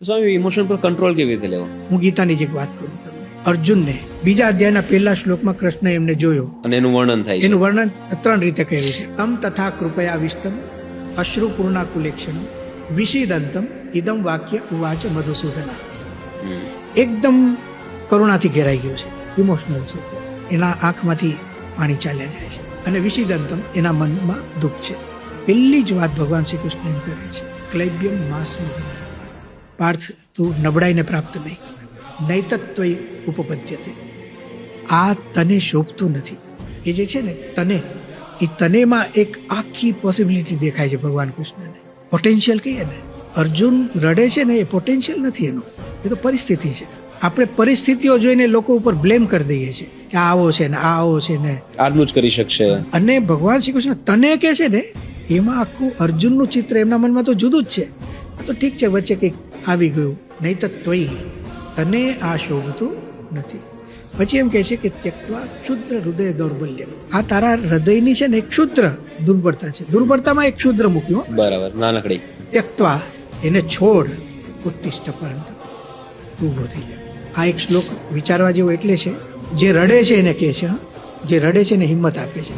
સ્વામી emotion પર control કેવી રીતે લેવો? હું ગીતાની જ એક વાત કરું તમને. અર્જુનને બીજા અધ્યાયના પહેલા શ્લોકમાં કૃષ્ણએ એમને જોયો, અને એનું વર્ણન થાય છે. એનું વર્ણન 3 રીતે કર્યું છે. તમ તથા કૃપયા વિષ્ટમ અશ્રુપૂર્ણા કુલેક્ષણમ વિષિદંતમ ઇદમ વાક્ય ઉવાચ મધુસૂદના. એકદમ કરુણાથી ઘેરાઈ ગયો છે, ઇમોશનલ છે. એના આંખમાંથી પાણી ચાલ્યા જાય છે. અને વિષિદંતમ એના મનમાં દુઃખ છે. પહેલી જ વાત ભગવાન શ્રી કૃષ્ણ એમ કરે છે, ક્લૈબ્યમ માસ્મ પાર્થ, તું નબળાઈને પ્રાપ્ત નહીં, નૈતત્વય ઉપપદ્યતે. આ તને શોભતું નથી. એ જે છે ને તને, એ તનેમાં એક આખી પોસિબિલિટી દેખાય છે ભગવાન કૃષ્ણને. પોટેન્શિયલ કહીએ ને, અર્જુન રડે છે ને એ પોટેન્શિયલ નથી એનું, એ તો પરિસ્થિતિ છે. આપણે પરિસ્થિતિઓ જોઈને લોકો ઉપર બ્લેમ કરી દઈએ છીએ કે આવો છે ને આવો છે ને, આટલું જ કરી શકશે. અને ભગવાન શ્રી કૃષ્ણ તને કે છે ને, એમાં આખું અર્જુનનું ચિત્ર એમના મનમાં તો જુદું જ છે. આ તો ઠીક છે, વચ્ચે કંઈક આવી ગયું, નહીં તો તોય તને આ શોભતું નથી. પછી એમ કહે છે કે ત્યક્વા ક્ષુદ્ર હૃદય દૌર્બલ્ય. આ તારા હૃદયની છે ને એક ક્ષુદ્ર દુર્બળતા છે. દુર્બળતામાં એક ક્ષુદ્ર મૂક્યું, બરાબર, નાનકડી. ત્યક્વા એને છોડ, ઉત્તિષ્ઠ પરંત, ઊભો થઈ જાય. આ એક શ્લોક વિચારવા જેવો એટલે છે, જે રડે છે એને કહે છે, જે રડે છે એને હિંમત આપે છે.